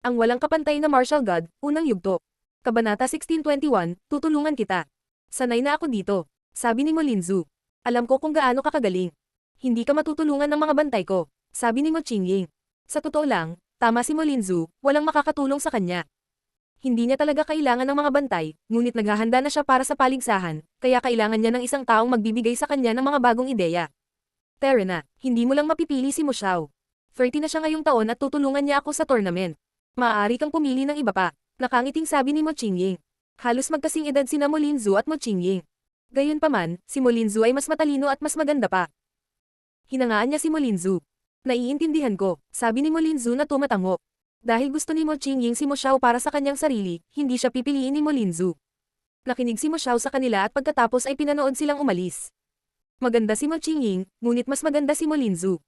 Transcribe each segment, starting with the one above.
Ang walang kapantay na martial god, unang yugto. Kabanata 1621, tutulungan kita. Sanay na ako dito. Sabi ni Mo Linzu. Alam ko kung gaano ka kagaling. Hindi ka matutulungan ng mga bantay ko. Sabi ni Mo Qingying. Sa totoo lang, tama si Mo Linzu, walang makakatulong sa kanya. Hindi niya talaga kailangan ng mga bantay, ngunit naghahanda na siya para sa paligsahan, kaya kailangan niya ng isang taong magbibigay sa kanya ng mga bagong ideya. Terena, hindi mo lang mapipili si Mo Xiao. 30 na siya ngayong taon at tutulungan niya ako sa tournament. Maaari kang pumili ng iba pa. Nakangiting sabi ni Mo Qingying. Halos magkasing edad sina Mo Linzu at Mo Qingying. Gayunpaman, si Mo Linzu ay mas matalino at mas maganda pa. Hinangaan niya si Mo Linzu. Naiintindihan ko, sabi ni Mo Linzu na tumatango. Dahil gusto ni Mo Qingying si Mo Xiao para sa kanyang sarili, hindi siya pipiliin ni Mo Linzu. Nakinig si Mo Xiao sa kanila at pagkatapos ay pinanood silang umalis. Maganda si Mo Qingying, ngunit mas maganda si Mo Linzu.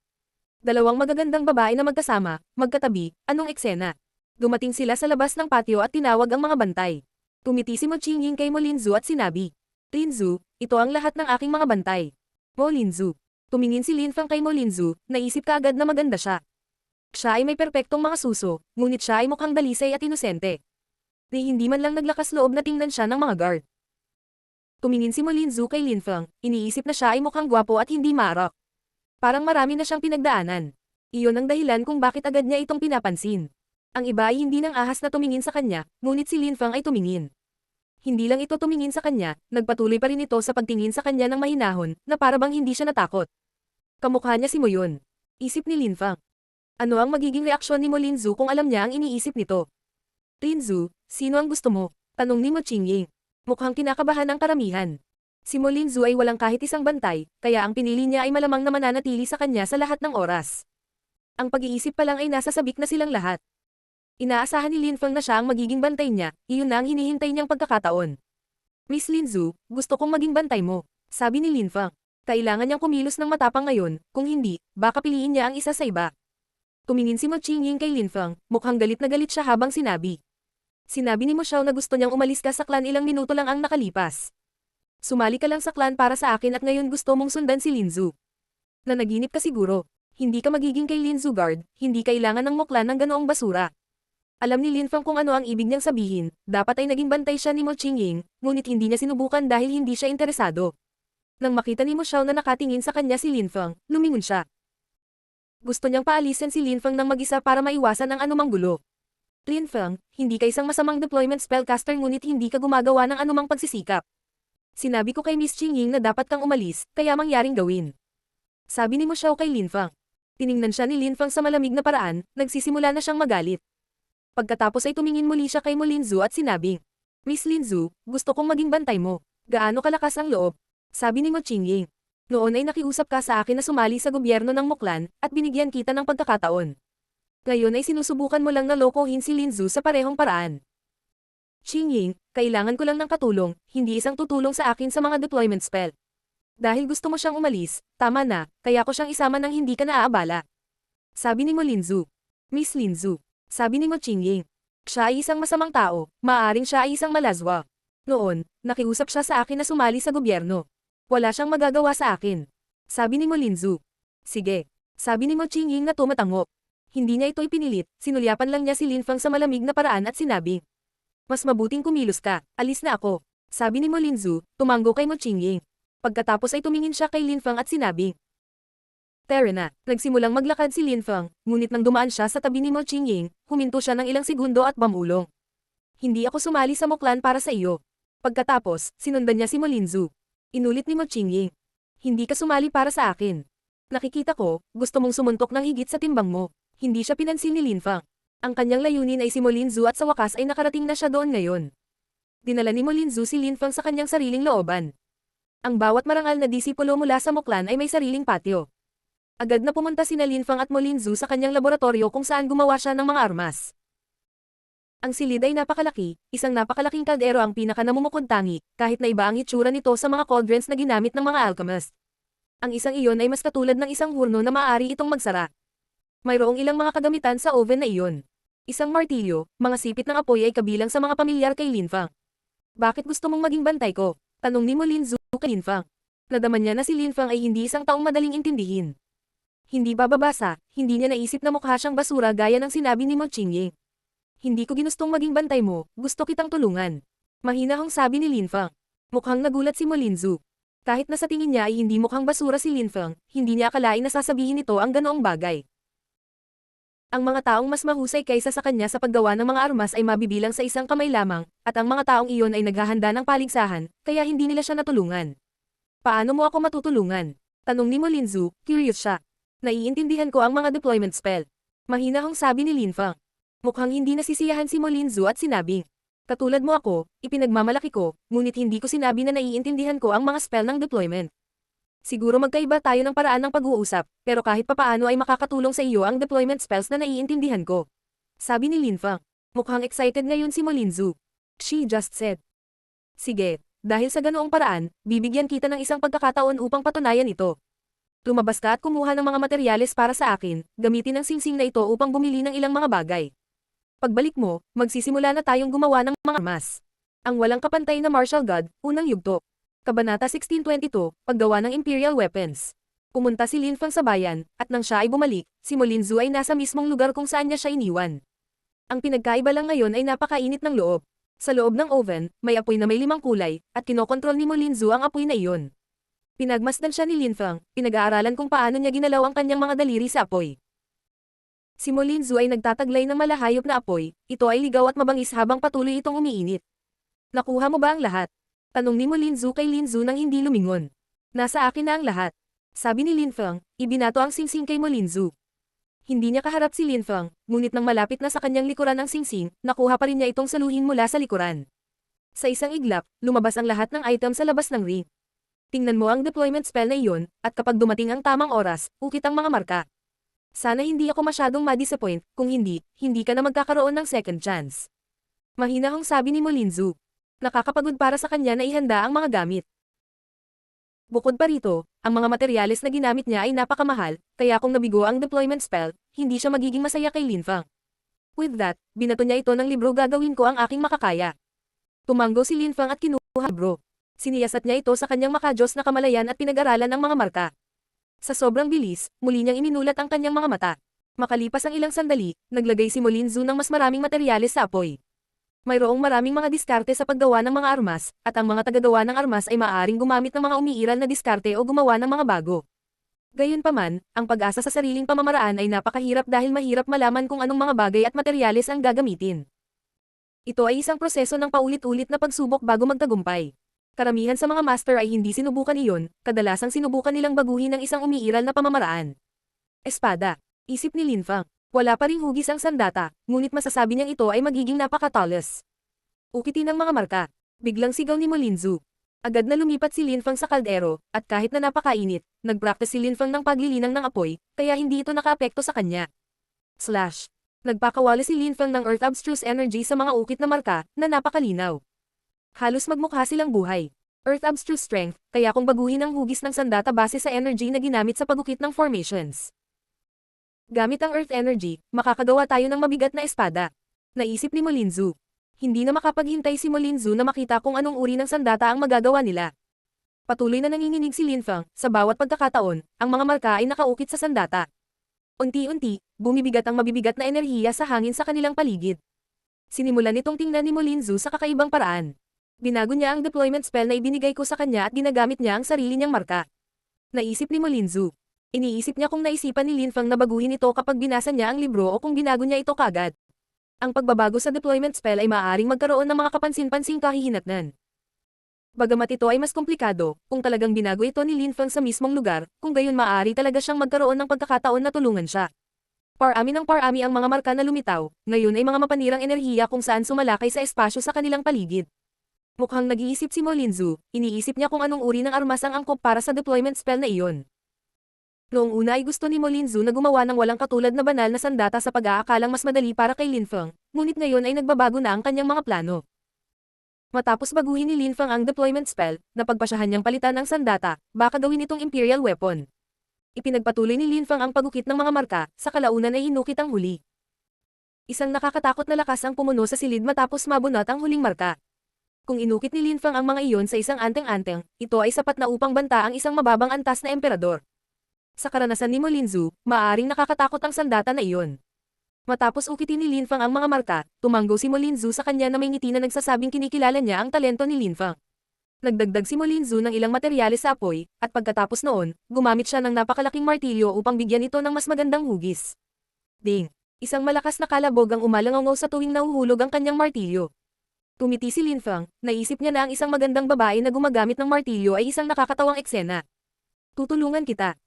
Dalawang magagandang babae na magkasama, magkatabi, anong eksena? Dumating sila sa labas ng patio at tinawag ang mga bantay. Tumiti si Mo Qingying kay Mo Linzu at sinabi, Linzu, ito ang lahat ng aking mga bantay. Mo Linzu. Tumingin si Linfang kay Mo Linzu, naisip kaagad na maganda siya. Siya ay may perpektong mga suso, ngunit siya ay mukhang dalisay at inosente. Ni hindi man lang naglakas loob na tingnan siya ng mga guard. Tumingin si Mo Linzu kay Linfang, iniisip na siya ay mukhang gwapo at hindi marak. Parang marami na siyang pinagdaanan. Iyon ang dahilan kung bakit agad niya itong pinapansin. Ang iba ay hindi nang ahas na tumingin sa kanya, ngunit si Linfang ay tumingin. Hindi lang ito tumingin sa kanya, nagpatuloy pa rin ito sa pagtingin sa kanya ng mahinahon, na parabang hindi siya natakot. Kamukha niya si Mo yun. Isip ni Linfang. Ano ang magiging reaksyon ni Mo Linzu kung alam niya ang iniisip nito? Linzu, sino ang gusto mo? Tanong ni Mo Qingying. Mukhang kinakabahan ang karamihan. Si Mo Linzu ay walang kahit isang bantay, kaya ang pinili niya ay malamang na mananatili sa kanya sa lahat ng oras. Ang pag-iisip pa lang ay nasa sabik na silang lahat. Inaasahan ni Linfang na siya ang magiging bantay niya, iyon na ang hinihintay niyang pagkakataon. Miss Linzu, gusto kong maging bantay mo, sabi ni Linfang. Kailangan niyang kumilos ng matapang ngayon, kung hindi, baka piliin niya ang isa sa iba. Tumingin si Mo Qingying kay Linfang, mukhang galit na galit siya habang sinabi. Sinabi ni Mo Xiao na gusto niyang umalis ka sa clan ilang minuto lang ang nakalipas. Sumali ka lang sa clan para sa akin at ngayon gusto mong sundan si Linzu. Nanaginip ka siguro. Hindi ka magiging kay Linzu guard, hindi kailangan ng muklan ng ganoong basura. Alam ni Linfang kung ano ang ibig niyang sabihin, dapat ay naging bantay siya ni Mo Qingying, ngunit hindi niya sinubukan dahil hindi siya interesado. Nang makita ni Mo Xiao na nakatingin sa kanya si Linfang, lumingon siya. Gusto niyang paalisin si Linfang ng mag-isa para maiwasan ang anumang gulo. Linfang, hindi ka isang masamang deployment spellcaster ngunit hindi ka gumagawa ng anumang pagsisikap. Sinabi ko kay Miss Qingying na dapat kang umalis, kaya mangyaring gawin. Sabi ni Mo Xiao kay Linfang. Tiningnan siya ni Linfang sa malamig na paraan, nagsisimula na siyang magalit. Pagkatapos ay tumingin muli siya kay Mo Linzu at sinabing, Miss Linzu, gusto kong maging bantay mo. Gaano kalakas ang loob? Sabi ni Mo Qingying. Noon ay nakiusap ka sa akin na sumali sa gobyerno ng Muklan, at binigyan kita ng pagkakataon. Ngayon ay sinusubukan mo lang na lokohin si Linzu sa parehong paraan. Qingying, kailangan ko lang ng katulong, hindi isang tutulong sa akin sa mga deployment spell. Dahil gusto mo siyang umalis, tama na, kaya ko siyang isama nang hindi ka naaabala. Sabi ni Mo Linzu. Miss Linzu. Sabi ni Mo Qingying. Siya ay isang masamang tao, maaaring siya ay isang malazwa. Noon, nakiusap siya sa akin na sumali sa gobyerno. Wala siyang magagawa sa akin. Sabi ni Mo Linzu. Sige. Sabi ni Mo Qingying na tumatango. Hindi niya ito ipinilit, sinulyapan lang niya si Linfang sa malamig na paraan at sinabi. Mas mabuting kumilos ka, alis na ako. Sabi ni Mo Linzu, tumango kay Mo Qingying. Pagkatapos ay tumingin siya kay Linfang at sinabi. Terena, nagsimulang maglakad si Linfang, ngunit nang dumaan siya sa tabi ni Mo Qingying, huminto siya ng ilang segundo at bumulong. Hindi ako sumali sa Muklan para sa iyo. Pagkatapos, sinundan niya si Mo Linzu. Inulit ni Mo Qingying. Hindi ka sumali para sa akin. Nakikita ko, gusto mong sumuntok ng higit sa timbang mo. Hindi siya pinansin ni Linfang. Ang kanyang layunin ay si Mo Linzu at sa wakas ay nakarating na siya doon ngayon. Dinala ni Mo Linzu si Linfang sa kanyang sariling looban. Ang bawat marangal na disipulo mula sa Muklan ay may sariling patio. Agad na pumunta sina Linfang at Mo Linzu sa kanyang laboratorio kung saan gumawa siya ng mga armas. Ang silid ay napakalaki, isang napakalaking kaldero ang pinaka-namumukod-tangi, kahit na iba ang itsura nito sa mga cauldrons na ginamit ng mga alchemist. Ang isang iyon ay mas katulad ng isang hurno na maaari itong magsara. Mayroong ilang mga kagamitan sa oven na iyon. Isang martilyo, mga sipit ng apoy ay kabilang sa mga pamilyar kay Linfang. Bakit gusto mong maging bantay ko? Tanong ni Mo Linzu kay Linfang. Nadaman niya na si Linfang ay hindi isang taong madaling intindihin. Hindi bababasa, hindi niya naisip na mukha siyang basura gaya ng sinabi ni Mo Qingying. Hindi ko ginustong maging bantay mo, gusto kitang tulungan. Mahinahong sabi ni Lin Feng. Mukhang nagulat si Mo Linzu. Kahit na sa tingin niya ay hindi mukhang basura si Lin Feng, hindi niya akalain na sasabihin nito ang ganoong bagay. Ang mga taong mas mahusay kaysa sa kanya sa paggawa ng mga armas ay mabibilang sa isang kamay lamang, at ang mga taong iyon ay naghahanda ng paligsahan, kaya hindi nila siya natulungan. Paano mo ako matutulungan? Tanong ni Mo Linzu, curious siya. Naiintindihan ko ang mga deployment spell. Mahinahong sabi ni Lin Feng. Mukhang hindi nasisiyahan si Mo Linzu at sinabing, katulad mo ako, ipinagmamalaki ko, ngunit hindi ko sinabi na naiintindihan ko ang mga spell ng deployment. Siguro magkaiba tayo ng paraan ng pag-uusap, pero kahit papaano ay makakatulong sa iyo ang deployment spells na naiintindihan ko. Sabi ni Lin Feng. Mukhang excited ngayon si Mo Linzu. She just said. Sige, dahil sa ganoong paraan, bibigyan kita ng isang pagkakataon upang patunayan ito. Lumabas ka at kumuha ng mga materyales para sa akin, gamitin ang singsing na ito upang bumili ng ilang mga bagay. Pagbalik mo, magsisimula na tayong gumawa ng mga armas. Ang walang kapantay na martial god, unang yugto. Kabanata 1622, Paggawa ng Imperial Weapons. Pumunta si Lin Feng sa bayan, at nang siya ay bumalik, si Mo Linzu ay nasa mismong lugar kung saan niya siya iniwan. Ang pinagkaiba lang ngayon ay napakainit ng loob. Sa loob ng oven, may apoy na may 5 kulay, at kinokontrol ni Mo Linzu ang apoy na iyon. Pinagmasdan siya ni Lin Feng, pinag-aaralan kung paano niya ginalaw ang kanyang mga daliri sa apoy. Si Mo Linzu ay nagtataglay ng malahayop na apoy, ito ay ligaw at mabangis habang patuloy itong umiinit. Nakuha mo ba ang lahat? Tanong ni Mo Linzu kay Linzu nang hindi lumingon. Nasa akin na ang lahat. Sabi ni Lin Feng, ibinato ang singsing kay Mo Linzu. Hindi niya kaharap si Lin Feng, ngunit nang malapit na sa kanyang likuran ang singsing, nakuha pa rin niya itong saluhin mula sa likuran. Sa isang iglap, lumabas ang lahat ng item sa labas ng ring. Tingnan mo ang deployment spell na iyon, at kapag dumating ang tamang oras, ukit ang mga marka. Sana hindi ako masyadong ma-disappoint, kung hindi, hindi ka na magkakaroon ng second chance. Mahinahong sabi ni Mo Linzu. Nakakapagod para sa kanya na ihanda ang mga gamit. Bukod pa rito, ang mga materyales na ginamit niya ay napakamahal, kaya kung nabigo ang deployment spell, hindi siya magiging masaya kay Lin Feng. With that, binato niya ito ng libro gagawin ko ang aking makakaya. Tumanggo si Lin Feng at kinuha libro. Siniyasat niya ito sa kanyang makajos na kamalayan at pinag-aralan ang mga marka. Sa sobrang bilis, muli niyang iminulat ang kanyang mga mata. Makalipas ang ilang sandali, naglagay si Mo Linzu ng mas maraming materyales sa apoy. Mayroong maraming mga diskarte sa paggawa ng mga armas, at ang mga tagagawa ng armas ay maaaring gumamit ng mga umiiral na diskarte o gumawa ng mga bago. Gayunpaman, ang pag-asa sa sariling pamamaraan ay napakahirap dahil mahirap malaman kung anong mga bagay at materyales ang gagamitin. Ito ay isang proseso ng paulit-ulit na pagsubok bago magtagumpay. Karamihan sa mga master ay hindi sinubukan iyon, kadalasang sinubukan nilang baguhin ang isang umiiral na pamamaraan. Espada. Isip ni Lin Feng. Wala pa ring hugis ang sandata, ngunit masasabi niyang ito ay magiging napakatalas. Ukitin ang mga marka. Biglang sigaw ni Mo Linzu. Agad na lumipat si Lin Feng sa kaldero, at kahit na napakainit, nagpractice si Lin Feng ng paglilinang ng apoy, kaya hindi ito nakaapekto sa kanya. Slash. Nagpakawala si Lin Feng ng Earth Abstruse Energy sa mga ukit na marka, na napakalinaw. Halos magmukha silang buhay. Earth Abstruse Strength, kaya kung baguhin ang hugis ng sandata base sa energy na ginamit sa pagukit ng formations. Gamit ang Earth Energy, makakagawa tayo ng mabigat na espada. Naisip ni Mo Linzu. Hindi na makapaghintay si Mo Linzu na makita kung anong uri ng sandata ang magagawa nila. Patuloy na nanginginig si Lin Feng, sa bawat pagkakataon, ang mga marka ay nakaukit sa sandata. Unti-unti, bumibigat ang mabibigat na enerhiya sa hangin sa kanilang paligid. Sinimulan nitong tingnan ni Mo Linzu sa kakaibang paraan. Binago niya ang deployment spell na ibinigay ko sa kanya at ginagamit niya ang sarili niyang marka. Naisip ni Mo Linzu. Iniisip niya kung naisipan ni Lin Feng na baguhin ito kapag binasa niya ang libro o kung binago niya ito kaagad. Ang pagbabago sa deployment spell ay maaaring magkaroon ng mga kapansin-pansing kahihinatnan. Bagamat ito ay mas komplikado, kung talagang binago ito ni Lin Feng sa mismong lugar, kung gayon maaari talaga siyang magkaroon ng pagkakataon na tulungan siya. Parami ng parami ang mga marka na lumitaw, ngayon ay mga mapanirang enerhiya kung saan sumalakay sa espasyo sa kanilang paligid. Mukhang nag-iisip si Mo Linzu, iniisip niya kung anong uri ng armas ang angkop para sa deployment spell na iyon. Noong una ay gusto ni Mo Linzu na gumawa ng walang katulad na banal na sandata sa pag-aakalang mas madali para kay Lin Feng, ngunit ngayon ay nagbabago na ang kanyang mga plano. Matapos baguhin ni Lin Feng ang deployment spell, napagpasyahan niyang palitan ang sandata, baka gawin itong imperial weapon. Ipinagpatuloy ni Lin Feng ang pagukit ng mga marka, sa kalaunan ay hinukit ang huli. Isang nakakatakot na lakas ang pumuno sa silid matapos mabunot ang huling marka. Kung inukit ni Lin Feng ang mga iyon sa isang anteng-anteng, ito ay sapat na upang banta ang isang mababang antas na emperador. Sa karanasan ni Mo Linzu, maaaring nakakatakot ang sandata na iyon. Matapos ukitin ni Lin Fang ang mga marka, tumanggo si Mo Linzu sa kanya na may ngiti na nagsasabing kinikilala niya ang talento ni Lin Fang. Nagdagdag si Mo Linzu ng ilang materyales sa apoy, at pagkatapos noon, gumamit siya ng napakalaking martilyo upang bigyan ito ng mas magandang hugis. Ding! Isang malakas na kalabog ang umalangaw sa tuwing nahuhulog ang kanyang martilyo. Tumiti si Lin Fang, naisip niya na ang isang magandang babae na gumagamit ng martilyo ay isang nakakatawang eksena. Tutulungan kita.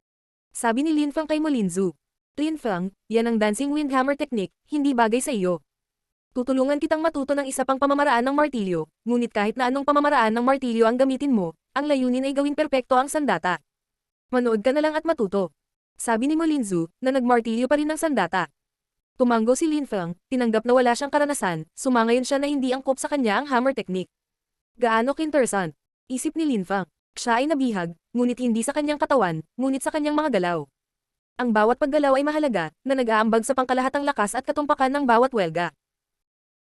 Sabi ni Lin Fang kay Mo Linzu. Lin Fang, yan ang dancing windhammer technique, hindi bagay sa iyo. Tutulungan kitang matuto ng isa pang pamamaraan ng martilyo, ngunit kahit na anong pamamaraan ng martilyo ang gamitin mo, ang layunin ay gawing perpekto ang sandata. Manood ka na lang at matuto. Sabi ni Mo Linzu, na nagmartilyo pa rin ng sandata. Tumanggo si Lin Fang, tinanggap na wala siyang karanasan, sumangayon siya na hindi angkop sa kanya ang hammer technique. Gaano kintersan? Isip ni Lin Fang. Siya ay nabihag, ngunit hindi sa kanyang katawan, ngunit sa kanyang mga galaw. Ang bawat paggalaw ay mahalaga, na nag-aambag sa pangkalahatang lakas at katumpakan ng bawat welga.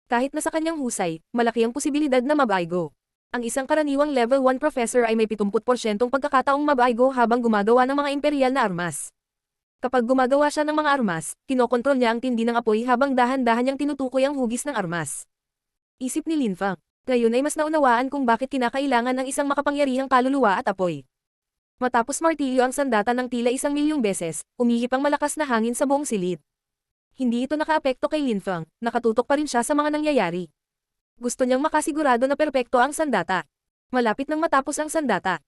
Kahit na sa kanyang husay, malaki ang posibilidad na mabaygo. Ang isang karaniwang level 1 professor ay may 70% pagkakataong mabaygo habang gumagawa ng mga imperial na armas. Kapag gumagawa siya ng mga armas, kinokontrol niya ang tindi ng apoy habang dahan-dahan niyang tinutukoy ang hugis ng armas. Isip ni Lin Fang. Ngayon ay mas naunawaan kung bakit kinakailangan ng isang makapangyarihang kaluluwa at apoy. Matapos martilyo ang sandata ng tila 1,000,000 beses, umihip ang malakas na hangin sa buong silid. Hindi ito nakaapekto kay Lin Fang, nakatutok pa rin siya sa mga nangyayari. Gusto niyang makasigurado na perpekto ang sandata. Malapit nang matapos ang sandata.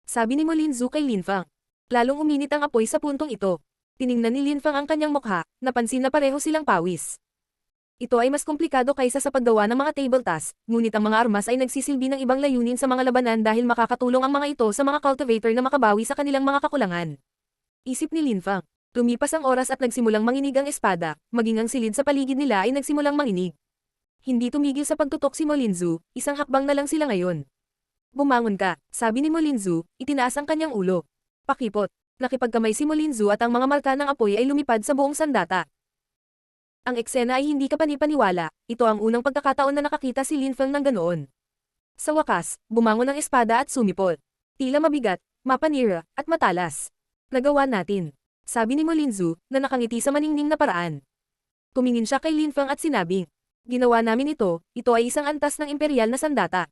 Sabi ni Mo Linzu kay Lin Fang. Lalong uminit ang apoy sa puntong ito. Tiningnan ni Lin Fang ang kanyang mukha, napansin na pareho silang pawis. Ito ay mas komplikado kaysa sa paggawa ng mga table task, ngunit ang mga armas ay nagsisilbi ng ibang layunin sa mga labanan dahil makakatulong ang mga ito sa mga cultivator na makabawi sa kanilang mga kakulangan. Isip ni Lin Fang. Lumipas ang oras at nagsimulang manginig ang espada, maging ang silid sa paligid nila ay nagsimulang manginig. Hindi tumigil sa pagtutok si Mo Linzu, isang hakbang na lang sila ngayon. Bumangon ka, sabi ni Mo Linzu, itinaas ang kanyang ulo. Pakipot. Nakipagkamay si Mo Linzu at ang mga marka ng apoy ay lumipad sa buong sandata. Ang eksena ay hindi kapani-paniwala, ito ang unang pagkakataon na nakakita si Lin Fang ng ganoon. Sa wakas, bumangon ang espada at sumipol. Tila mabigat, mapanira, at matalas. Nagawa natin. Sabi ni Mo Linzu, na nakangiti sa maningning na paraan. Tumingin siya kay Lin Fang at sinabing, ginawa namin ito ay isang antas ng imperial na sandata.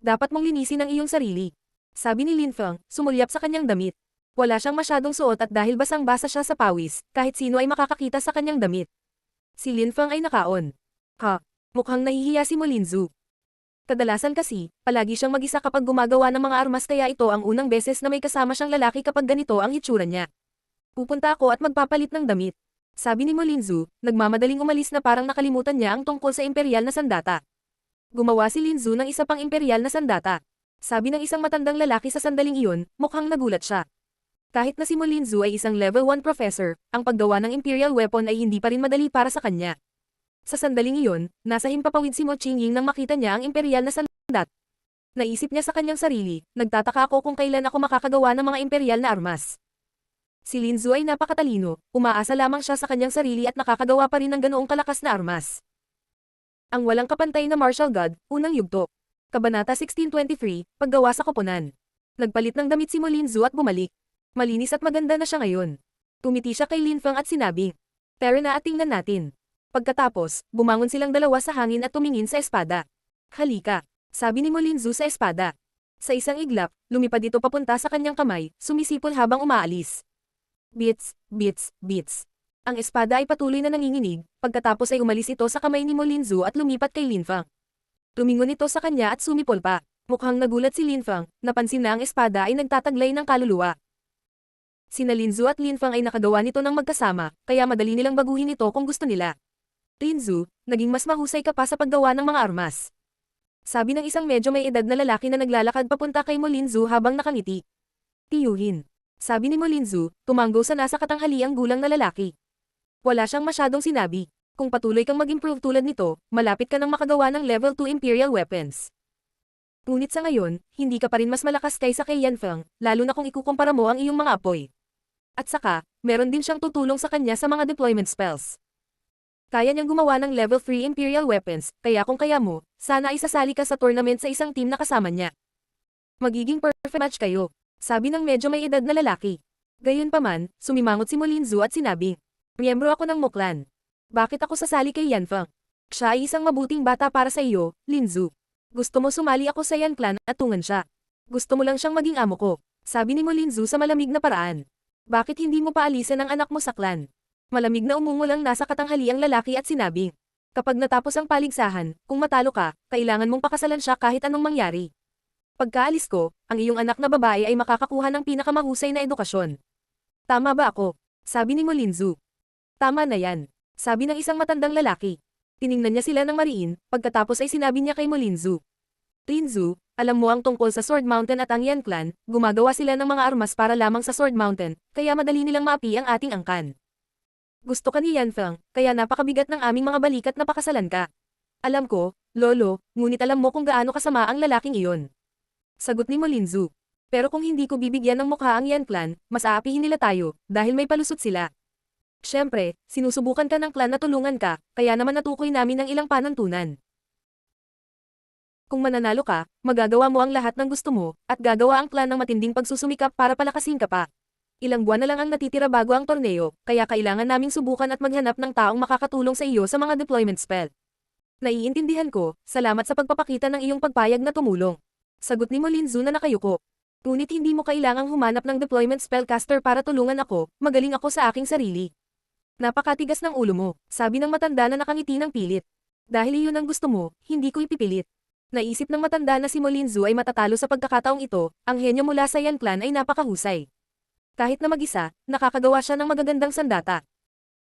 Dapat mong linisin ang iyong sarili. Sabi ni Lin Fang, sumulyap sa kanyang damit. Wala siyang masyadong suot at dahil basang-basa siya sa pawis, kahit sino ay makakakita sa kanyang damit. Si Lin Fang ay nakaon. Mukhang nahihiya si Mo Linzu. Kadalasan kasi, palagi siyang mag-isa kapag gumagawa ng mga armas kaya ito ang unang beses na may kasama siyang lalaki kapag ganito ang hitsura niya. Pupunta ako at magpapalit ng damit. Sabi ni Mo Linzu, nagmamadaling umalis na parang nakalimutan niya ang tungkol sa imperial na sandata. Gumawa si Linzu ng isa pang imperial na sandata. Sabi ng isang matandang lalaki sa sandaling iyon, mukhang nagulat siya. Kahit na si Mo Linzu ay isang level 1 professor, ang paggawa ng imperial weapon ay hindi pa rin madali para sa kanya. Sa sandaling iyon, nasa himpapawid si Mo Qingying nang makita niya ang imperial na sandat. Naisip niya sa kanyang sarili, nagtataka ako kung kailan ako makakagawa ng mga imperial na armas. Si Linzu ay napakatalino, umaasa lamang siya sa kanyang sarili at nakakagawa pa rin ng ganoong kalakas na armas. Ang walang kapantay na martial god, unang yugto. Kabanata 1623, paggawa sa koponan. Nagpalit ng damit si Mo Linzu at bumalik. Malinis at maganda na siya ngayon. Tumiti siya kay Lin Fang at sinabing, tara na at tingnan natin. Pagkatapos, bumangon silang dalawa sa hangin at tumingin sa espada. Halika, sabi ni Mo Linzu sa espada. Sa isang iglap, lumipad ito papunta sa kanyang kamay, sumisipol habang umaalis. Bits, bits, bits. Ang espada ay patuloy na nanginginig, pagkatapos ay umalis ito sa kamay ni Mo Linzu at lumipat kay Lin Fang. Tumingon ito sa kanya at sumipol pa. Mukhang nagulat si Lin Fang, napansin na ang espada ay nagtataglay ng kaluluwa. Sina Linzu at Lin Fang ay nakagawa nito ng magkasama, kaya madali nilang baguhin ito kung gusto nila. Linzu, naging mas mahusay ka pa sa paggawa ng mga armas. Sabi ng isang medyo may edad na lalaki na naglalakad papunta kay Mo Linzu habang nakangiti. Tiyuhin. Sabi ni Mo Linzu, tumanggo sa nasa katanghaliang gulang na lalaki. Wala siyang masyadong sinabi. Kung patuloy kang mag-improve tulad nito, malapit ka nang makagawa ng level 2 imperial weapons. Ngunit sa ngayon, hindi ka pa rin mas malakas kaysa kay Yan Feng, lalo na kung ikukumpara mo ang iyong mga apoy. At saka, meron din siyang tutulong sa kanya sa mga deployment spells. Kaya niyang gumawa ng level 3 imperial weapons, kaya kung kaya mo, sana ay sasali ka sa tournament sa isang team na kasama niya. Magiging perfect match kayo, sabi ng medyo may edad na lalaki. Gayunpaman, sumimangot si Mo Linzu at sinabi, miyembro ako ng Muklan. Bakit ako sasali kay Yanfeng? Siya ay isang mabuting bata para sa iyo, Linzu. Gusto mo sumali ako sa Yan Clan at tungan siya. Gusto mo lang siyang maging amo ko. Sabi ni Mo Linzu sa malamig na paraan. Bakit hindi mo paalisin ang anak mo sa clan? Malamig na umungo lang nasa katanghali ang lalaki at sinabi. Kapag natapos ang paligsahan, kung matalo ka, kailangan mong pakasalan siya kahit anong mangyari. Pagkaalis ko, ang iyong anak na babae ay makakakuha ng pinakamahusay na edukasyon. Tama ba ako? Sabi ni Mo Linzu. Tama na yan. Sabi ng isang matandang lalaki. Tiningnan niya sila ng mariin, pagkatapos ay sinabi niya kay Mo Linzu. Linzu, alam mo ang tungkol sa Sword Mountain at ang Yan Clan, gumagawa sila ng mga armas para lamang sa Sword Mountain, kaya madali nilang maapi ang ating angkan. Gusto ka ni Yanfeng, kaya napakabigat ng aming mga balikat na pakasalan ka. Alam ko, lolo, ngunit alam mo kung gaano kasama ang lalaking iyon. Sagot ni Mo Linzu. Pero kung hindi ko bibigyan ng mukha ang Yan Clan, mas aapihin nila tayo, dahil may palusot sila. Siyempre, sinusubukan ka ng clan na tulungan ka, kaya naman natukoy namin ng ilang panuntunan. Kung mananalo ka, magagawa mo ang lahat ng gusto mo, at gagawa ang clan ng matinding pagsusumikap para palakasin ka pa. Ilang buwan na lang ang natitira bago ang torneo, kaya kailangan naming subukan at maghanap ng taong makakatulong sa iyo sa mga deployment spell. Naiintindihan ko, salamat sa pagpapakita ng iyong pagpayag na tumulong. Sagot ni Mo Linzu na nakayuko. Ngunit hindi mo kailangang humanap ng deployment spellcaster para tulungan ako, magaling ako sa aking sarili. Napakatigas ng ulo mo, sabi ng matanda na nakangiti ng pilit. Dahil iyon ang gusto mo, hindi ko ipipilit. Naisip ng matanda na si Mo Linzu ay matatalo sa pagkakataong ito, ang henyo mula sa Yan Clan ay napakahusay. Kahit na mag-isa, nakakagawa siya ng magagandang sandata.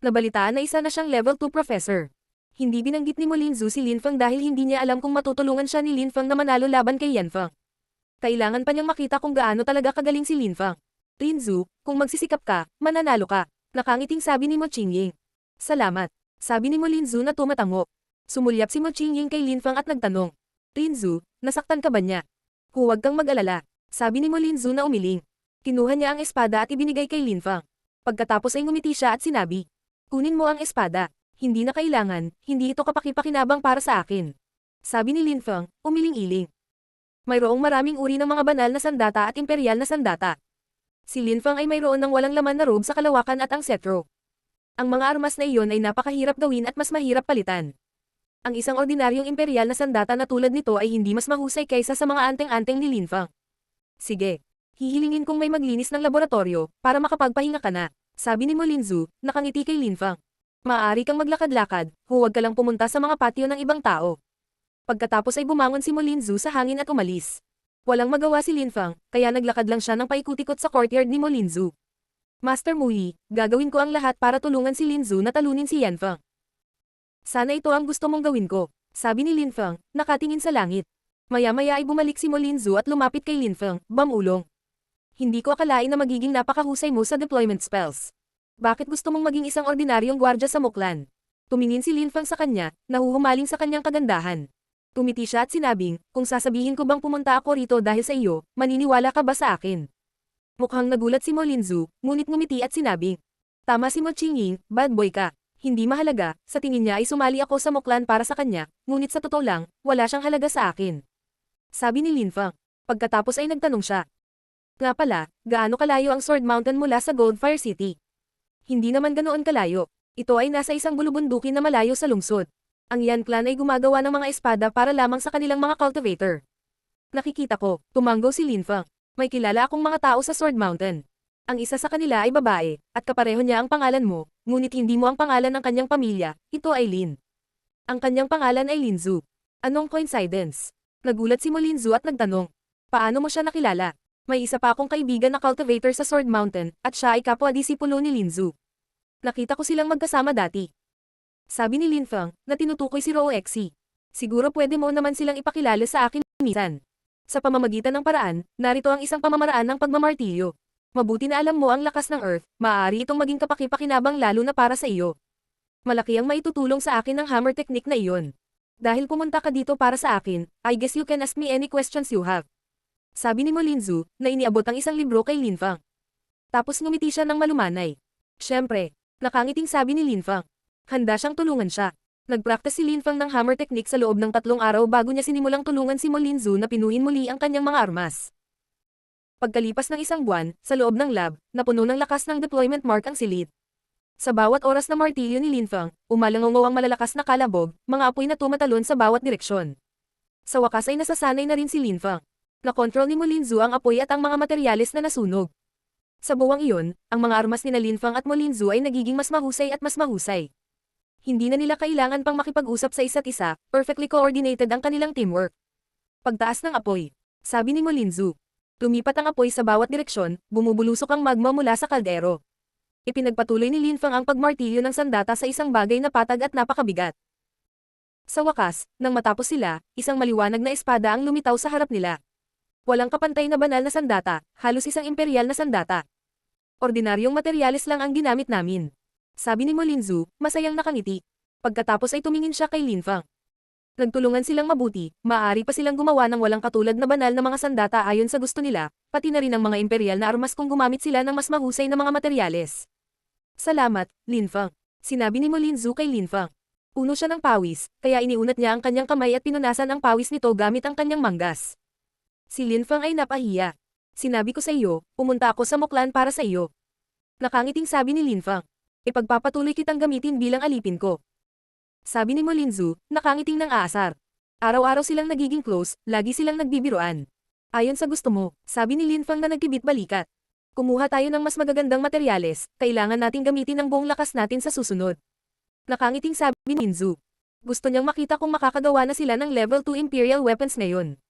Nabalitaan na isa na siyang level 2 professor. Hindi binanggit ni Mo Linzu si Linfeng dahil hindi niya alam kung matutulungan siya ni Linfeng na manalo laban kay Yanfeng. Kailangan pa niyang makita kung gaano talaga kagaling si Linfeng. Linzu, kung magsisikap ka, mananalo ka. Nakangiting sabi ni Mo Qingying. Salamat. Sabi ni Mo Linzu na tumatango. Sumulyap si Mo Qingying kay Linfeng at nagtanong. Linzu, nasaktan ka ba niya? Huwag kang mag-alala. Sabi ni Mo Linzu na umiling. Kinuha niya ang espada at ibinigay kay Linfeng. Pagkatapos ay ngumiti siya at sinabi. Kunin mo ang espada. Hindi na kailangan, hindi ito kapakipakinabang para sa akin. Sabi ni Linfeng, umiling-iling. Mayroong maraming uri ng mga banal na sandata at imperial na sandata. Si Linfeng ay mayroon ng walang laman na robe sa kalawakan at ang cetro. Ang mga armas na iyon ay napakahirap gawin at mas mahirap palitan. Ang isang ordinaryong imperial na sandata na tulad nito ay hindi mas mahusay kaysa sa mga anteng-anteng ni Linfeng. Sige. Hihilingin kong may maglinis ng laboratorio, para makapagpahinga ka na. Sabi ni Mo Linzu, nakangiti kay Linfeng. Maaari kang maglakad-lakad, huwag ka lang pumunta sa mga patio ng ibang tao. Pagkatapos ay bumangon si Mo Linzu sa hangin at umalis. Walang magawa si Linfeng, kaya naglakad lang siya ng paikutikot sa courtyard ni Mo Linzu. Master Mui, gagawin ko ang lahat para tulungan si Linzu na talunin si Yanfeng. Sana ito ang gusto mong gawin ko, sabi ni Linfeng, nakatingin sa langit. Maya-maya ay bumalik si Mo Linzu at lumapit kay Linfeng, bamulong. Hindi ko akalain na magiging napakahusay mo sa deployment spells. Bakit gusto mong maging isang ordinaryong gwardya sa Muklan? Tumingin si Linfeng sa kanya, nahuhumaling sa kanyang kagandahan. Tumiti siya at sinabing, kung sasabihin ko bang pumunta ako rito dahil sa iyo, maniniwala ka ba sa akin? Mukhang nagulat si Mo Linzu, ngunit ngumiti at sinabing, tama si Mo Qingying, bad boy ka. Hindi mahalaga, sa tingin niya ay sumali ako sa Muklan para sa kanya, ngunit sa totoo lang, wala siyang halaga sa akin. Sabi ni Linfeng. Pagkatapos ay nagtanong siya. Nga pala, gaano kalayo ang Sword Mountain mula sa Goldfire City? Hindi naman ganoon kalayo. Ito ay nasa isang bulubundukin na malayo sa lungsod. Ang Yan Clan ay gumagawa ng mga espada para lamang sa kanilang mga cultivator. Nakikita ko, tumanggo si Linfeng. May kilala akong mga tao sa Sword Mountain. Ang isa sa kanila ay babae, at kapareho niya ang pangalan mo, ngunit hindi mo ang pangalan ng kanyang pamilya, ito ay Lin. Ang kanyang pangalan ay Linzu. Anong coincidence? Nagulat si Mo Linzu at nagtanong. Paano mo siya nakilala? May isa pa akong kaibigan na cultivator sa Sword Mountain, at siya ay kapwa-disipulo ni Linzu. Nakita ko silang magkasama dati. Sabi ni Linfeng, na tinutukoy si Roexi. Siguro pwede mo naman silang ipakilala sa akin minsan. Sa pamamagitan ng paraan, narito ang isang pamamaraan ng pagmamartilyo. Mabuti na alam mo ang lakas ng Earth, maaari itong maging kapakipakinabang lalo na para sa iyo. Malaki ang maitutulong sa akin ng hammer technique na iyon. Dahil pumunta ka dito para sa akin, I guess you can ask me any questions you have. Sabi ni Mo Linzu, na iniabot ang isang libro kay Linfeng. Tapos ngumiti siya ng malumanay. Siyempre, nakangiting sabi ni Linfeng. Handa siyang tulungan siya. Nagpractice si Linfeng ng hammer technique sa loob ng 3 araw bago niya sinimulang tulungan si Mo Linzu na pinuhin muli ang kanyang mga armas. Pagkalipas ng 1 buwan, sa loob ng lab, napuno ng lakas ng deployment mark ang silid. Sa bawat oras na martilyo ni Linfang, umalangongaw ang malalakas na kalabog, mga apoy na tumatalon sa bawat direksyon. Sa wakas ay nasasanay na rin si Linfang. Nakontrol ni Mo Linzu ang apoy at ang mga materyales na nasunog. Sa buwang iyon, ang mga armas ni Linfang at Mo Linzu ay nagiging mas mahusay at mas mahusay. Hindi na nila kailangan pang makipag-usap sa isa't isa, perfectly coordinated ang kanilang teamwork. Pagtaas ng apoy. Sabi ni Mo Linzu. Lumipat ang apoy sa bawat direksyon, bumubulusok ang magma mula sa kaldero. Ipinagpatuloy ni Linfang ang pagmartilyo ng sandata sa isang bagay na patag at napakabigat. Sa wakas, nang matapos sila, isang maliwanag na espada ang lumitaw sa harap nila. Walang kapantay na banal na sandata, halos isang imperial na sandata. Ordinaryong materyales lang ang ginamit namin. Sabi ni Mo Linzu, masayang nakangiti. Pagkatapos ay tumingin siya kay Linfang. Nagtulungan silang mabuti, maaari pa silang gumawa ng walang katulad na banal na mga sandata ayon sa gusto nila, pati na rin ang mga imperial na armas kung gumamit sila ng mas mahusay na mga materyales. Salamat, Linfang. Sinabi ni Mo Linzu kay Linfang. Puno siya ng pawis, kaya iniunat niya ang kanyang kamay at pinunasan ang pawis nito gamit ang kanyang manggas. Si Linfang ay napahiya. Sinabi ko sa iyo, pumunta ako sa Muklan para sa iyo. Nakangiting sabi ni Linfang. Ipagpapatuloy kitang gamitin bilang alipin ko. Sabi ni Mo Linzu, nakangiting ng aasar. Araw-araw silang nagiging close, lagi silang nagbibiruan. Ayon sa gusto mo, sabi ni Linfang na nagkibit-balikat. Kumuha tayo ng mas magagandang materyales, kailangan nating gamitin ang buong lakas natin sa susunod. Nakangiting sabi ni Linzu. Gusto niyang makita kung makakagawa na sila ng level 2 Imperial weapons ngayon.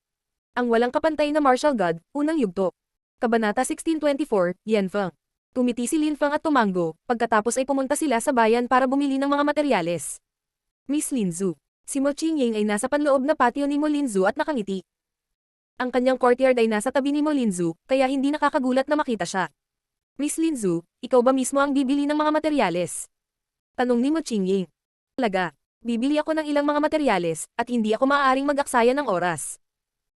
Ang walang kapantay na martial god, unang yugto. Kabanata 1624, Yanfang. Tumiti si Linfang at tumango, pagkatapos ay pumunta sila sa bayan para bumili ng mga materyales. Miss Linzu. Si Mo Qingying ay nasa panloob na patio ni Mo Linzu at nakangiti. Ang kanyang courtyard ay nasa tabi ni Mo Linzu, kaya hindi nakakagulat na makita siya. Miss Linzu, ikaw ba mismo ang bibili ng mga materyales? Tanong ni Mo Qingying. Talaga, bibili ako ng ilang mga materyales, at hindi ako maaaring mag-aksaya ng oras.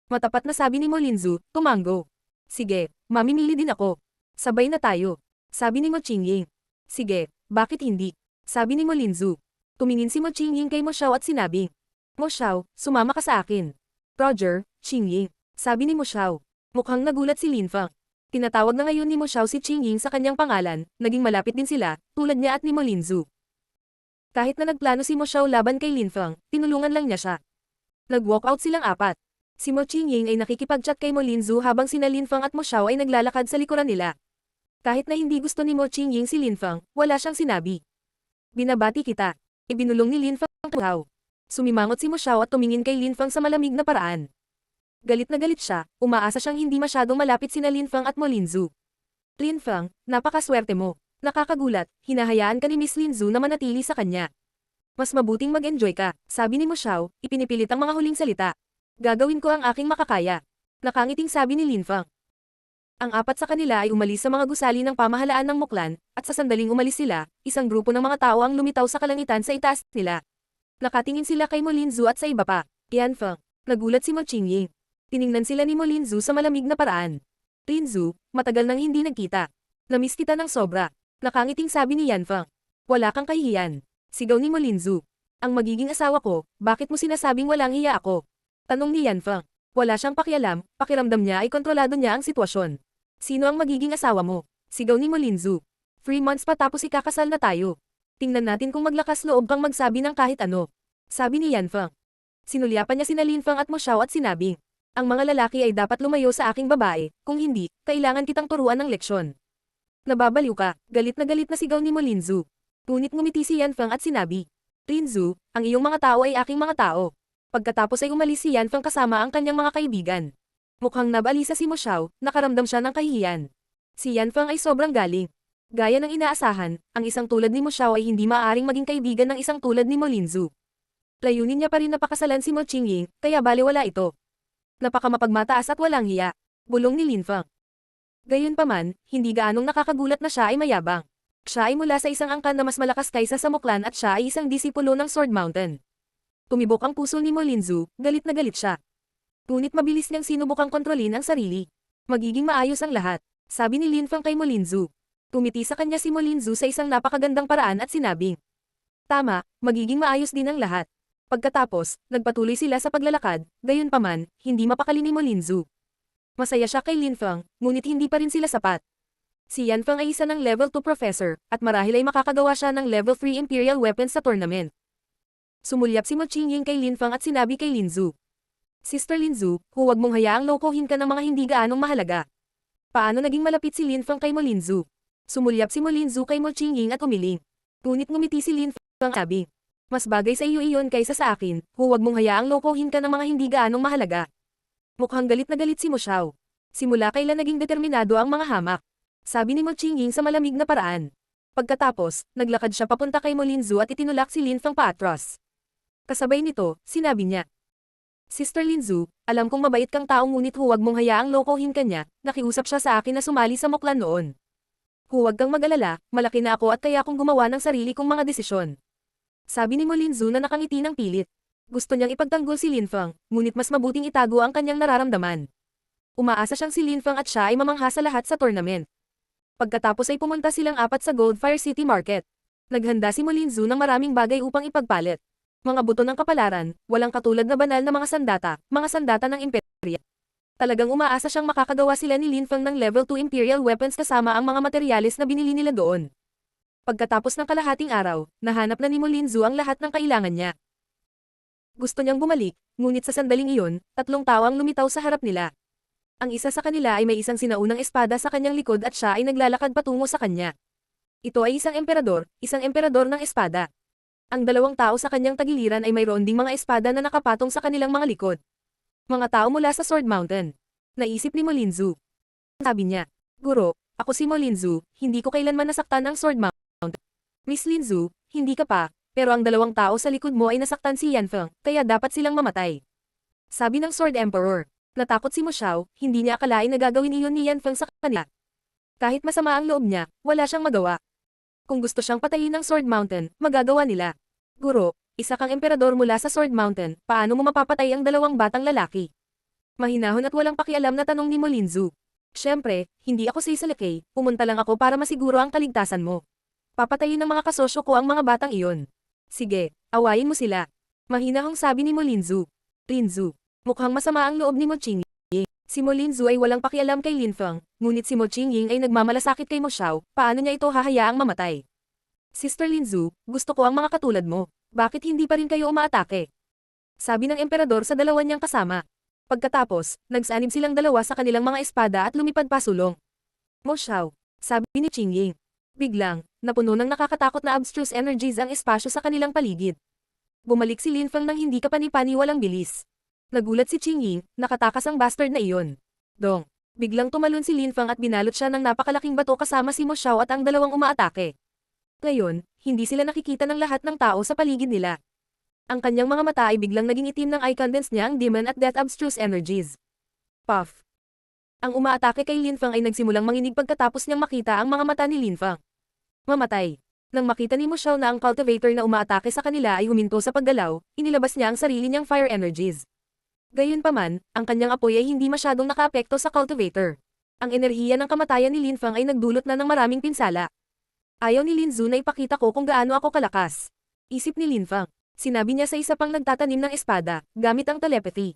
Matapat na sabi ni Mo Linzu, tumango. Sige, mamimili din ako. Sabay na tayo. Sabi ni Mo Qingying. Sige, bakit hindi? Sabi ni Mo Linzu. Tumingin si Mo Qingying kay Mo Xiao at sinabi. Mo Xiao, sumama ka sa akin. Roger, Qingying. Sabi ni Mo Xiao. Mukhang nagulat si Linfang. Tinatawag na ngayon ni Mo Xiao si Qingying sa kanyang pangalan, naging malapit din sila, tulad niya at ni Mo Linzu. Kahit na nagplano si Mo Xiao laban kay Linfang, tinulungan lang niya siya. Nag-walk out silang apat. Si Mo Qingying ay nakikipag-chat kay Mo Linzu habang sina Linfang at Mo Xiao ay naglalakad sa likuran nila. Kahit na hindi gusto ni Mo Qingying si Linfang, wala siyang sinabi. Binabati kita. Ibinulong ni Linfang ang Xiao. Sumimangot si Mo Xiao at tumingin kay Linfang sa malamig na paraan. Galit na galit siya, umaasa siyang hindi masyadong malapit sina Linfang at Mo Linzu. Linfang, napakaswerte mo. Nakakagulat, hinahayaan ka ni Miss Linzu na manatili sa kanya. Mas mabuting mag-enjoy ka, sabi ni Mo Xiao, ipinipilit ang mga huling salita. Gagawin ko ang aking makakaya. Nakangiting sabi ni Linfang. Ang apat sa kanila ay umalis sa mga gusali ng pamahalaan ng Muklan, at sa sandaling umalis sila, isang grupo ng mga tao ang lumitaw sa kalangitan sa itaas nila. Nakatingin sila kay Mo Linzu at sa iba pa. Yanfang. Nagulat si Mo Qingying. Tiningnan sila ni Mo Linzu sa malamig na paraan. Linzu, matagal nang hindi nagkita. Namiss kita ng sobra. Nakangiting sabi ni Yanfang. Wala kang kahihiyan. Sigaw ni Mo Linzu. Ang magiging asawa ko, bakit mo sinasabing walang hiya ako? Tanong ni Yanfang. Wala siyang pakialam, pakiramdam niya ay kontrolado niya ang sitwasyon. Sino ang magiging asawa mo? Sigaw ni Mo Linzu. 3 months pa tapos ikakasal na tayo. Tingnan natin kung maglakas loob kang magsabi ng kahit ano. Sabi ni Yanfang. Sinulyapan niya sina Linfang at Mo Xiao at sinabing, ang mga lalaki ay dapat lumayo sa aking babae, kung hindi, kailangan kitang turuan ng leksyon. Nababaliw ka, galit na sigaw ni Mo Linzu. Ngunit ngumiti si Yanfang at sinabi, Linzu, ang iyong mga tao ay aking mga tao. Pagkatapos ay umalis si Yanfang kasama ang kanyang mga kaibigan. Mukhang nabalisa si Mo Xiao, nakaramdam siya ng kahihiyan. Si Yanfang ay sobrang galing. Gaya ng inaasahan, ang isang tulad ni Mo Xiao ay hindi maaaring maging kaibigan ng isang tulad ni Mo Linzu. Layunin niya pa rin na pakasalan si Mo Qingying, kaya balewala ito. Napakamapagmataas at walang hiya. Bulong ni Linfang. Gayunpaman, hindi gaanong nakakagulat na siya ay mayabang. Siya ay mula sa isang angkan na mas malakas kaysa sa Muklan at siya ay isang disipulo ng Sword Mountain. Tumibok ang puso ni Mo Linzu, galit na galit siya. Ngunit mabilis niyang sinubukang kontrolin ang sarili. Magiging maayos ang lahat, sabi ni Linfang kay Mo Linzu. Tumiti sa kanya si Mo Linzu sa isang napakagandang paraan at sinabing, tama, magiging maayos din ang lahat. Pagkatapos, nagpatuloy sila sa paglalakad, gayunpaman, hindi mapakali ni Mo Linzu. Masaya siya kay Linfang, ngunit hindi pa rin sila sapat. Si Yanfeng ay isa ng level 2 professor, at marahil ay makakagawa siya ng level 3 Imperial weapons sa tournament. Sumulyap si Mo Qingying kay Linfeng at sinabi kay Linzu. Sister Linzu, huwag mong hayaang lokohin ka ng mga hindi gaanong mahalaga. Paano naging malapit si Linfeng kay Mo Linzu? Sumulyap si Mo Linzu kay Mo Qingying at umiling. Ngunit ngumiti si Linfeng sabi. Mas bagay sa iyo iyon kaysa sa akin, huwag mong hayaang lokohin ka ng mga hindi gaanong mahalaga. Mukhang galit na galit si Mo Xiao. Simula kailan naging determinado ang mga hamak. Sabi ni Mo Qingying sa malamig na paraan. Pagkatapos, naglakad siya papunta kay Mo Linzu at itinulak si Linfeng paatras. Kasabay nito, sinabi niya. Sister Linzu, alam kong mabait kang tao ngunit huwag mong hayaang lokohin ka niya, nakiusap siya sa akin na sumali sa muklan noon. Huwag kang mag-alala, malaki na ako at kaya kong gumawa ng sarili kong mga desisyon. Sabi ni Mo Linzu na nakangiti ng pilit. Gusto niyang ipagtanggol si Linfeng, ngunit mas mabuting itago ang kanyang nararamdaman. Umaasa siyang si Linfeng at siya ay mamangha sa lahat sa tournament. Pagkatapos ay pumunta silang apat sa Goldfire City Market. Naghanda si Mo Linzu ng maraming bagay upang ipagpalit. Mga buto ng kapalaran, walang katulad na banal na mga sandata ng imperya. Talagang umaasa siyang makakagawa sila ni Linfeng ng level 2 Imperial weapons kasama ang mga materyales na binili nila doon. Pagkatapos ng kalahating araw, nahanap na ni Mo Linzu ang lahat ng kailangan niya. Gusto niyang bumalik, ngunit sa sandaling iyon, 3 tao ang lumitaw sa harap nila. Ang isa sa kanila ay may isang sinaunang espada sa kanyang likod at siya ay naglalakad patungo sa kanya. Ito ay isang emperador ng espada. Ang 2 tao sa kanyang tagiliran ay mayroon ding mga espada na nakapatong sa kanilang mga likod. Mga tao mula sa Sword Mountain. Naisip ni Mo Linzu. Sabi niya, Guro, ako si Mo Linzu, hindi ko kailanman nasaktan ang Sword Mountain. Miss Linzu, hindi ka pa, pero ang 2 tao sa likod mo ay nasaktan si Yanfeng, kaya dapat silang mamatay. Sabi ng Sword Emperor. Natakot si Mo Xiao, hindi niya akalain na gagawin iyon ni Yanfeng sa kanila. Kahit masama ang loob niya, wala siyang magawa. Kung gusto siyang patayin ng Sword Mountain, magagawa nila. Guro, isa kang emperador mula sa Sword Mountain, paano mo mapapatay ang 2 batang lalaki? Mahinahon at walang pakialam na tanong ni Mo Linzu. Siyempre, hindi ako sisalakay, pumunta lang ako para masiguro ang kaligtasan mo. Papatayin ng mga kasosyo ko ang mga batang iyon. Sige, awayin mo sila. Mahinahong sabi ni Mo Linzu. Linzu, mukhang masama ang loob ni Mo Qingying. Si Mo Linzu ay walang pakialam kay Linfeng, ngunit si Mo Qingying ay nagmamalasakit kay Mo Xiao, paano niya ito hahayaang mamatay? Sister Linzu, gusto ko ang mga katulad mo. Bakit hindi pa rin kayo umaatake? Sabi ng emperador sa 2 niyang kasama. Pagkatapos, nagsanib silang 2 sa kanilang mga espada at lumipad pasulong. Mo Xiao, sabi ni Qingying. Biglang, napuno ng nakakatakot na abstruse energies ang espasyo sa kanilang paligid. Bumalik si Linfeng nang hindi kapani-paniwalang bilis. Nagulat si Qingying, nakatakas ang bastard na iyon. Dong, biglang tumalon si Linfeng at binalot siya ng napakalaking bato kasama si Mo Xiao at ang 2 umaatake. Ngayon, hindi sila nakikita ng lahat ng tao sa paligid nila. Ang kanyang mga mata ay biglang naging itim ng eye condense niya ang demon at death abstruse energies. Puff. Ang umaatake kay Linfeng ay nagsimulang manginig pagkatapos niyang makita ang mga mata ni Linfeng. Mamatay. Nang makita ni Mo Xiao na ang cultivator na umaatake sa kanila ay huminto sa paggalaw, inilabas niya ang sarili niyang fire energies. Gayunpaman, ang kanyang apoy ay hindi masyadong nakaapekto sa cultivator. Ang enerhiya ng kamatayan ni Linfeng ay nagdulot na ng maraming pinsala. Ayaw ni Linzu na ipakita ko kung gaano ako kalakas. Isip ni Linfeng. Sinabi niya sa isa pang nagtatanim ng espada, gamit ang telepathy.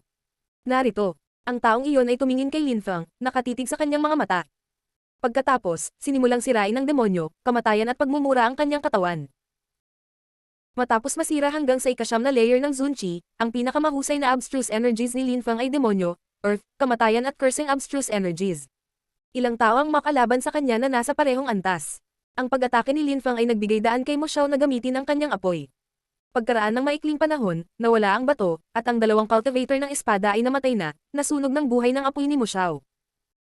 Narito. Ang taong iyon ay tumingin kay Linfeng, nakatitig sa kanyang mga mata. Pagkatapos, sinimulang sirain ng demonyo, kamatayan at pagmumura ang kanyang katawan. Matapos masira hanggang sa 9 na layer ng Zunqi, ang pinakamahusay na abstruse energies ni Linfeng ay demonyo, earth, kamatayan at cursing abstruse energies. Ilang tao ang makalaban sa kanya na nasa parehong antas. Ang pag-atake ni Linfeng ay nagbigay daan kay Mo Xiao na gamitin ang kanyang apoy. Pagkaraan ng maikling panahon, nawala ang bato, at ang 2 cultivator ng espada ay namatay na, nasunog ng buhay ng apoy ni Mo Xiao.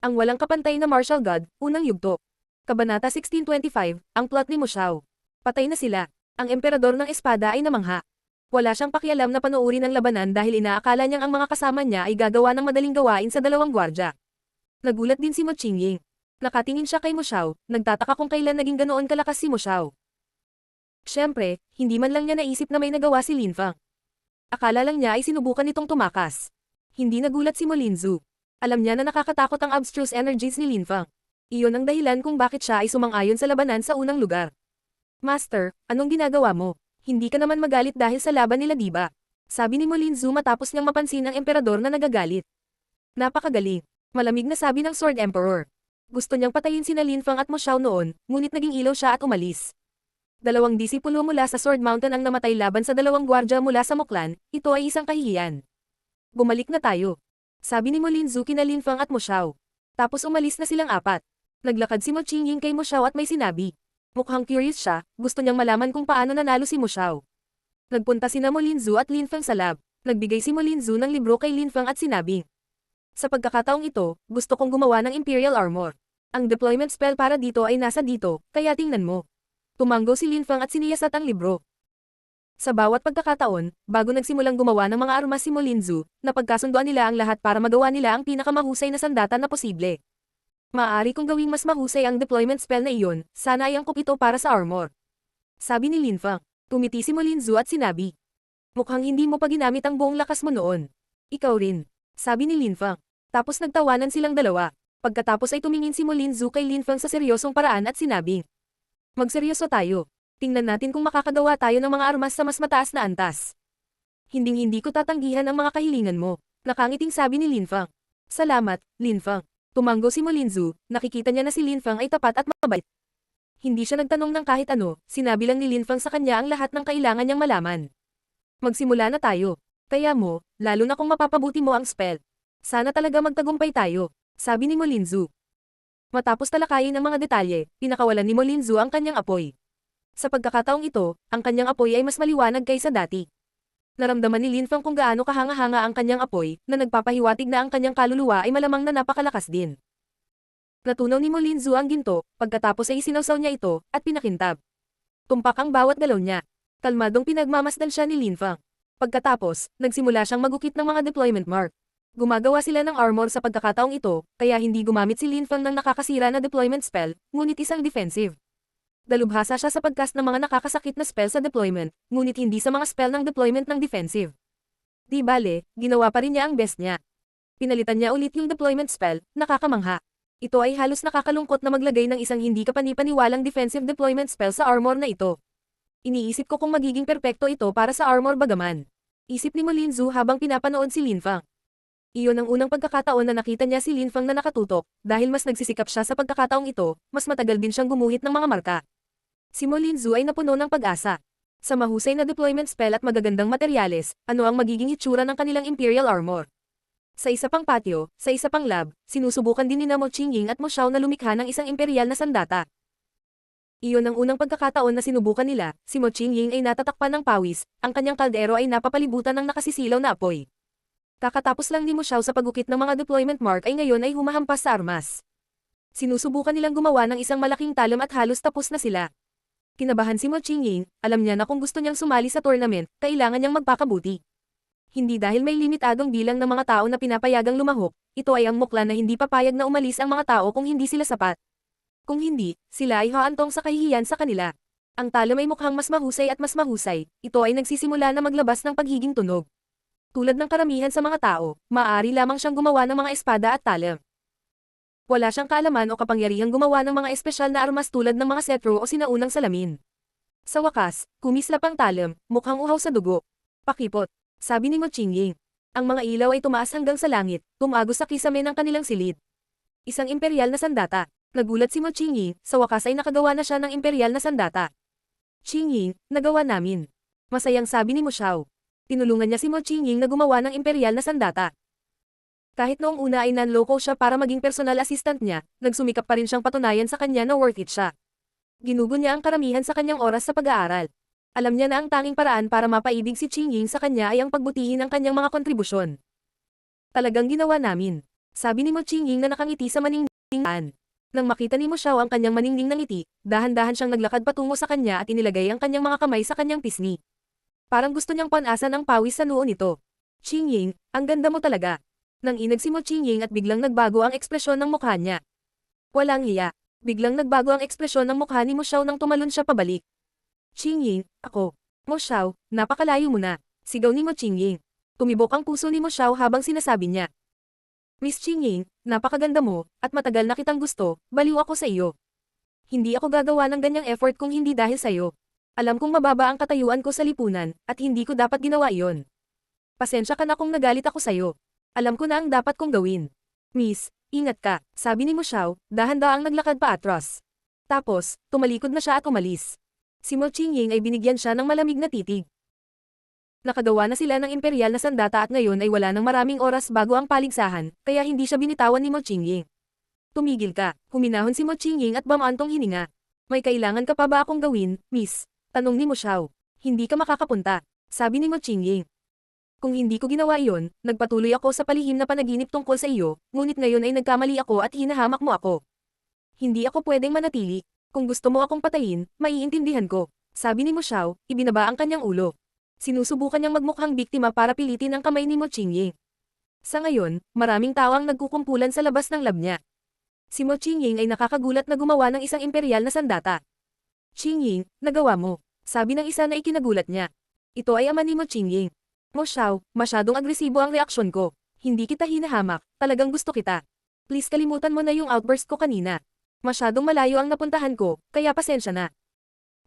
Ang walang kapantay na martial god, unang yugto. Kabanata 1625, ang plot ni Mo Xiao. Patay na sila. Ang emperador ng espada ay namangha. Wala siyang pakialam na panoorin ang labanan dahil inaakala niyang ang mga kasama niya ay gagawa ng madaling gawain sa 2 gwardya. Nagulat din si Mo Qingying. Nakatingin siya kay Mo Xiao, nagtataka kung kailan naging ganoon kalakas si Mo Xiao. Siyempre, hindi man lang niya naisip na may nagawa si Linfeng. Akala lang niya ay sinubukan nitong tumakas. Hindi nagulat si Mo Linzu. Alam niya na nakakatakot ang abstruse energies ni Linfeng. Iyon ang dahilan kung bakit siya ay sumang-ayon sa labanan sa unang lugar. Master, anong ginagawa mo? Hindi ka naman magalit dahil sa laban nila diba? Sabi ni Mo Linzu matapos niyang mapansin ang emperador na nagagalit. Napakagaling. Malamig na sabi ng Sword Emperor. Gusto niyang patayin sina Lin Fang at Mo Xiao noon, ngunit naging ilaw siya at umalis. Dalawang disipulo mula sa Sword Mountain ang namatay laban sa dalawang gwardya mula sa Muklan, ito ay isang kahihiyan. Bumalik na tayo. Sabi ni Mo Linzu kina Lin Fang at Mo Xiao. Tapos umalis na silang apat. Naglakad si Mo Qingying kay Mo Xiao at may sinabi. Mukhang curious siya, gusto niyang malaman kung paano nanalo si Mo Xiao. Nagpunta sina Mo Linzu at Lin Fang sa lab. Nagbigay si Mo Linzu ng libro kay Lin Fang at sinabi. Sa pagkakataong ito, gusto kong gumawa ng Imperial Armor. Ang deployment spell para dito ay nasa dito, kaya tingnan mo. Tumanggo si Lin Fang at siniyasat ang libro. Sa bawat pagkakataon, bago nagsimulang gumawa ng mga armas si Mo Linzu, napagkasunduan nila ang lahat para magawa nila ang pinakamahusay na sandata na posible. Maaari kong gawing mas mahusay ang deployment spell na iyon, sana ay angkop ito para sa armor. Sabi ni Lin Fang. Tumiti si Mo Linzu at sinabi. Mukhang hindi mo pa ginamit ang buong lakas mo noon. Ikaw rin. Sabi ni Lin Fang. Tapos nagtawanan silang dalawa. Pagkatapos ay tumingin si Mo Linzu kay Lin Fang sa seryosong paraan at sinabi. Magseryoso tayo. Tingnan natin kung makakagawa tayo ng mga armas sa mas mataas na antas. Hinding-hindi ko tatanggihan ang mga kahilingan mo. Nakangiting sabi ni Lin Fang. Salamat, Lin Fang. Tumanggo si Mo Linzu, nakikita niya na si Lin Fang ay tapat at mabait. Hindi siya nagtanong ng kahit ano, sinabi lang ni Lin Fang sa kanya ang lahat ng kailangan niyang malaman. Magsimula na tayo. Kaya mo, lalo na kung mapapabuti mo ang spell. Sana talaga magtagumpay tayo. Sabi ni Mo Linzu. Matapos talakayin ang mga detalye, pinakawalan ni Mo Linzu ang kanyang apoy. Sa pagkakataong ito, ang kanyang apoy ay mas maliwanag kaysa dati. Naramdaman ni Lin Fang kung gaano kahanga-hanga ang kanyang apoy, na nagpapahiwatig na ang kanyang kaluluwa ay malamang na napakalakas din. Natunaw ni Mo Linzu ang ginto, pagkatapos ay isinawsaw niya ito, at pinakintab. Tumpak ang bawat galaw niya. Kalmadong pinagmamasdan siya ni Lin Fang. Pagkatapos, nagsimula siyang magukit ng mga deployment mark. Gumagawa sila ng armor sa pagkakataong ito, kaya hindi gumamit si Lin Fang ng nakakasira na deployment spell, ngunit isang defensive. Dalubhasa siya sa pagcast ng mga nakakasakit na spell sa deployment, ngunit hindi sa mga spell ng deployment ng defensive. Di bale, ginawa pa rin niya ang best niya. Pinalitan niya ulit yung deployment spell, nakakamangha. Ito ay halos nakakalungkot na maglagay ng isang hindi kapani-paniwalang defensive deployment spell sa armor na ito. Iniisip ko kung magiging perpekto ito para sa armor bagaman. Isip ni Mo Linzu habang pinapanood si Lin Fang. Iyon ang unang pagkakataon na nakita niya si Lin Fang na nakatutok, dahil mas nagsisikap siya sa pagkakataong ito, mas matagal din siyang gumuhit ng mga marka. Si Mo Linzu ay napuno ng pag-asa. Sa mahusay na deployment spell at magagandang materyales, ano ang magiging itsura ng kanilang Imperial Armor? Sa isa pang patio, sa isa pang lab, sinusubukan din ni Mo Qingying at Mo Xiao na lumikha ng isang imperial na sandata. Iyon ang unang pagkakataon na sinubukan nila, si Mo Qingying ay natatakpan ng pawis, ang kanyang kaldero ay napapalibutan ng nakasisilaw na apoy. Kakatapos lang ni Mo Xiao sa pagukit ng mga deployment mark ay ngayon ay humahampas sa armas. Sinusubukan nilang gumawa ng isang malaking talam at halos tapos na sila. Kinabahan si Mo Qingying, alam niya na kung gusto niyang sumali sa tournament, kailangan niyang magpakabuti. Hindi dahil may limitadong bilang ng mga tao na pinapayagang lumahok, ito ay ang Muklan na hindi papayag na umalis ang mga tao kung hindi sila sapat. Kung hindi, sila ay haantong sa kahihiyan sa kanila. Ang talam ay mukhang mas mahusay at mas mahusay, ito ay nagsisimula na maglabas ng paghiging tunog. Tulad ng karamihan sa mga tao, maaari lamang siyang gumawa ng mga espada at talam. Wala siyang kaalaman o kapangyarihang gumawa ng mga espesyal na armas tulad ng mga cetro o sinaunang salamin. Sa wakas, kumislap ang talam, mukhang uhaw sa dugo. Pakipot, sabi ni Mo Qingying. Ang mga ilaw ay tumaas hanggang sa langit, tumagos sa kisame ng kanilang silid. Isang imperial na sandata. Nagulat si Mo Qingying, sa wakas ay nakagawa na siya ng imperial na sandata. Qingying, nagawa namin. Masayang sabi ni Mo Xiao. Tinulungan niya si Mo Qingying na gumawa ng imperial na sandata. Kahit noong una ay nanloko siya para maging personal assistant niya, nagsumikap pa rin siyang patunayan sa kanya na worth it siya. Ginugo niya ang karamihan sa kanyang oras sa pag-aaral. Alam niya na ang tanging paraan para mapaibig si Qingying sa kanya ay ang pagbutihin ang kanyang mga kontribusyon. Talagang ginawa namin. Sabi ni Mo Qingying na nakangiti sa maningningan. Nang makita ni Mo Xiao ang kanyang maningning na ngiti, dahan-dahan siyang naglakad patungo sa kanya at inilagay ang kanyang mga kamay sa kanyang pisngi. Parang gusto niyang panasan ang pawis sa noo nito. Qingying, ang ganda mo talaga. Nang inag si Mo Qingying at biglang nagbago ang ekspresyon ng mukha niya. Walang hiya. Biglang nagbago ang ekspresyon ng mukha ni Mo Xiao nang tumalon siya pabalik. Qingying, ako. Mo Xiao, napakalayo mo na. Sigaw ni Mo Qingying. Tumibok ang puso ni Mo Xiao habang sinasabi niya. Miss Qingying, napakaganda mo, at matagal na kitang gusto, baliw ako sa iyo. Hindi ako gagawa ng ganyang effort kung hindi dahil sa iyo. Alam kong mababa ang katayuan ko sa lipunan, at hindi ko dapat ginawa iyon. Pasensya ka na kung nagalit ako sa iyo. Alam ko na ang dapat kong gawin. Miss, Ingat ka, sabi ni Mo Xiao, dahan-daang naglakad pa atras. Tapos, tumalikod na siya at umalis. Si Mo Qingying ay binigyan siya ng malamig na titig. Nakagawa na sila ng imperial na sandata at ngayon ay wala ng maraming oras bago ang paligsahan, kaya hindi siya binitawan ni Mo Qingying. Tumigil ka, huminahon si Mo Qingying at bamaantong hininga. May kailangan ka pa ba akong gawin, miss? Tanong ni Mo Xiao. Hindi ka makakapunta, sabi ni Mo Qingying. Kung hindi ko ginawa iyon, nagpatuloy ako sa palihim na panaginip tungkol sa iyo, ngunit ngayon ay nagkamali ako at hinahamak mo ako. Hindi ako pwedeng manatili. Kung gusto mo akong patayin, maiintindihan ko. Sabi ni Mo Xiao, ibinaba ang kanyang ulo. Sinusubukan niyang magmukhang biktima para pilitin ang kamay ni Mo Qingying. Sa ngayon, maraming tao ang nagkukumpulan sa labas ng lab niya. Si Mo Qingying ay nakakagulat na gumawa ng isang imperial na sandata. Qingying, nagawa mo. Sabi ng isa na ikinagulat niya. Ito ay ama ni Mo Qingying. Mo Xiao, masyadong agresibo ang reaksyon ko. Hindi kita hinahamak, talagang gusto kita. Please kalimutan mo na yung outburst ko kanina. Masyadong malayo ang napuntahan ko, kaya pasensya na.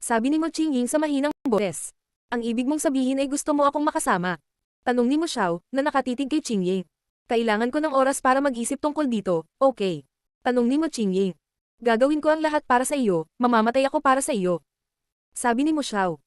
Sabi ni Mo Qingying sa mahinang boses. Ang ibig mong sabihin ay gusto mo akong makasama. Tanong ni Mo Xiao, na nakatitig kay Qingying. Kailangan ko ng oras para mag-isip tungkol dito, okay? Tanong ni Mo Qingying. Gagawin ko ang lahat para sa iyo, mamamatay ako para sa iyo. Sabi ni Mo Xiao.